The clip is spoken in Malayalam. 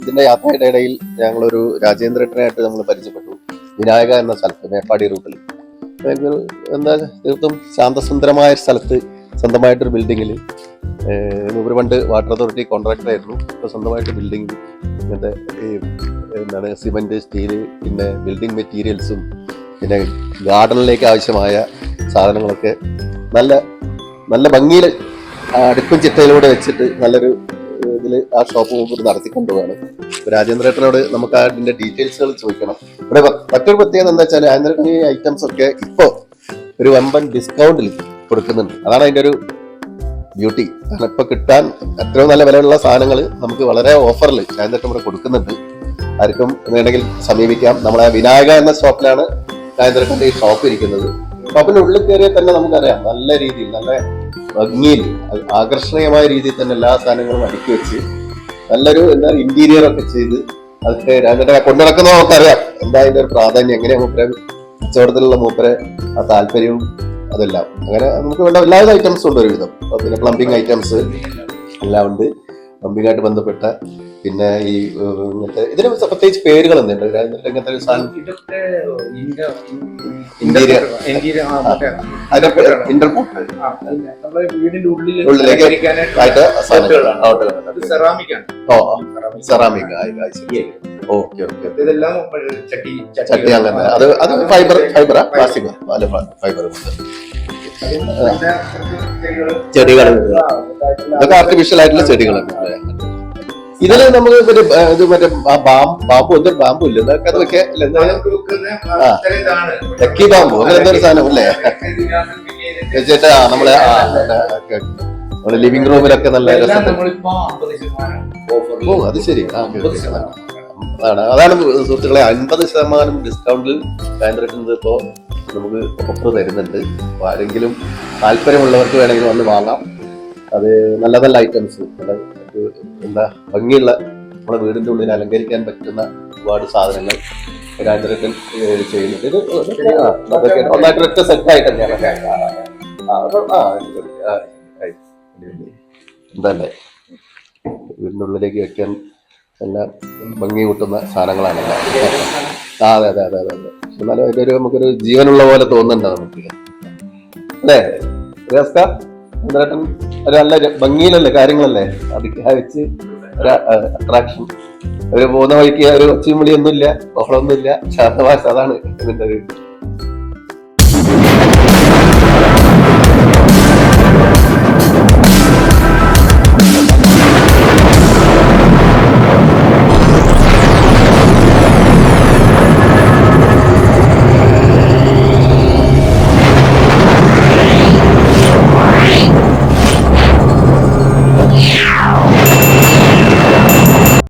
ഇതിന്റെ യാത്രയുടെ ഇടയിൽ ഞങ്ങളൊരു രാജേന്ദ്രേട്ടനായിട്ട് നമ്മൾ പരിചയപ്പെട്ടു. വിനായക എന്ന സ്ഥലത്ത്, മേപ്പാടി റൂട്ടിൽ. എന്താ തീർത്തും ശാന്തസുന്ദരമായ സ്ഥലത്ത് സ്വന്തമായിട്ടൊരു ബിൽഡിങ്ങിൽ ഇവർ പണ്ട് വാട്ടർ അതോറിറ്റി കോൺട്രാക്ടർ ആയിരുന്നു. ഇപ്പോൾ സ്വന്തമായിട്ട് ബിൽഡിങ്ങിൽ ഇങ്ങനത്തെ എന്താണ് സിമെന്റ്, സ്റ്റീല്, പിന്നെ ബിൽഡിംഗ് മെറ്റീരിയൽസും പിന്നെ ഗാർഡനിലേക്ക് ആവശ്യമായ സാധനങ്ങളൊക്കെ നല്ല നല്ല ഭംഗിയിൽ അടുക്കും ചിട്ടയിലൂടെ വെച്ചിട്ട് നല്ലൊരു ഇതിൽ ആ ഷോപ്പ് മുമ്പ് നടത്തിക്കൊണ്ടുപോവാണ്. രാജേന്ദ്രേട്ടനോട് നമുക്ക് അതിന്റെ ഡീറ്റെയിൽസുകൾ ചോദിക്കണം. ഇവിടെ മറ്റൊരു പ്രത്യേകത എന്താ വെച്ചാൽ രാജേന്ദ്രേട്ടൻ ഈ ഐറ്റംസ് ഒക്കെ ഇപ്പോ ഒരു വമ്പൻ ഡിസ്കൗണ്ടിൽ കൊടുക്കുന്നുണ്ട്. അതാണ് അതിന്റെ ഒരു ബ്യൂട്ടി. കാരണം ഇപ്പൊ കിട്ടാൻ എത്രയോ നല്ല വിലയുള്ള സാധനങ്ങൾ നമുക്ക് വളരെ ഓഫറിൽ രാജേന്ദ്രേട്ടൻ ഇവിടെ കൊടുക്കുന്നുണ്ട്. ആർക്കും വേണമെങ്കിൽ സമീപിക്കാം. നമ്മളെ വിനായക എന്ന ഷോപ്പിലാണ് രാജേന്ദ്രേട്ടന്റെ ഈ ഷോപ്പ് ഇരിക്കുന്നത്. ഷോപ്പിന്റെ ഉള്ളിൽ കയറിയാൽ തന്നെ നമുക്കറിയാം നല്ല രീതിയിൽ, നല്ല ഭംഗിയിൽ, ആകർഷണീയമായ രീതിയിൽ തന്നെ എല്ലാ സാധനങ്ങളും അടുക്കി വെച്ച് നല്ലൊരു ഇന്റീരിയർ ഒക്കെ ചെയ്ത് അതൊക്കെ രാജേന്ദ്രൻ കൊണ്ടുനടക്കുന്ന നമുക്കറിയാം എന്താ അതിന്റെ ഒരു പ്രാധാന്യം, എങ്ങനെയാ മൂപ്പരെ കച്ചവടത്തിലുള്ള മൂപ്പരെ ആ താല്പര്യവും അതെല്ലാം. അങ്ങനെ നമുക്ക് വേണ്ട എല്ലാവിധ ഐറ്റംസും ഉണ്ട് ഒരുവിധം. പിന്നെ പ്ലംബിംഗ് ഐറ്റംസ് എല്ലാം ഉണ്ട്. പ്ലംബിംഗായിട്ട് ബന്ധപ്പെട്ട പിന്നെ ഈ ഇങ്ങനത്തെ ഇതിന് പ്രത്യേകിച്ച് പേരുകൾ എന്തുണ്ട് ഇങ്ങനത്തെ ഒരു സാധനം? ഇന്റീരിയർ ഉള്ളിലേക്ക് ആയിട്ട് സെറാമിക്. Okay okay. ചട്ടി അങ്ങനെ അത് ഫൈബറാ പ്ലാസ്റ്റിക് ഫൈബർ ചെടികൾ, ഇതൊക്കെ ആർട്ടിഫിഷ്യൽ ആയിട്ടുള്ള ചെടികളുണ്ട്. ഇതില് നമുക്ക് ഇത് മറ്റേ ബാമ്പു എന്തൊരു ബാമ്പു ഇല്ല ഇതൊക്കെ അത് വെക്കാൻ ലക്കി ബാമ്പു അങ്ങനെ എന്തൊരു സാധനം അല്ലേ വെച്ചിട്ട് നമ്മളെ നമ്മള് ലിവിംഗ് റൂമിലൊക്കെ നല്ല രസം. ഓ അത് ശരി. അതാണ് സുഹൃത്തുക്കളെ 50% ഡിസ്കൗണ്ടിൽ രാജേന്ദ്രേട്ടൻ ഇപ്പോ നമുക്ക് ഓഫർ തരുന്നുണ്ട്. അപ്പൊ ആരെങ്കിലും താല്പര്യമുള്ളവർക്ക് വേണമെങ്കിൽ വന്ന് വാങ്ങാം. അത് നല്ല നല്ല ഐറ്റംസ്, എന്താ ഭംഗിയുള്ള നമ്മുടെ വീടിന്റെ ഉള്ളിൽ അലങ്കരിക്കാൻ പറ്റുന്ന ഒരുപാട് സാധനങ്ങൾ രാജേന്ദ്രേട്ടൻ ചെയ്യുന്നുണ്ട്. ഇത് ഒന്നായിട്ട് ഒറ്റ സെറ്റായിട്ട് തന്നെയാണ്. എന്തല്ലേ വീടിന്റെ ഉള്ളിലേക്ക് വെക്കാൻ എല്ലാം ഭംഗി കൂട്ടുന്ന സാധനങ്ങളാണല്ലോ. അതെ അതെ അതെ അതെ അതെ. എന്നാലും അതിന്റെ ഒരു നമുക്കൊരു ജീവനുള്ള പോലെ തോന്നുന്നുണ്ടോ നമുക്ക് അല്ലേ ചന്ദ്രേട്ടൻ? ഒരു നല്ല ഭംഗിയിലല്ലേ കാര്യങ്ങളല്ലേ അത് വെച്ച് ഒരു അട്രാക്ഷൻ. അവര് പോകുന്ന വഴിക്ക് ഒരു ഒച്ചയും വിളിയൊന്നുമില്ല, ബഹളമൊന്നുമില്ല, ശാന്തഭാഷ. അതാണ് ഇതിന്റെ ഒരു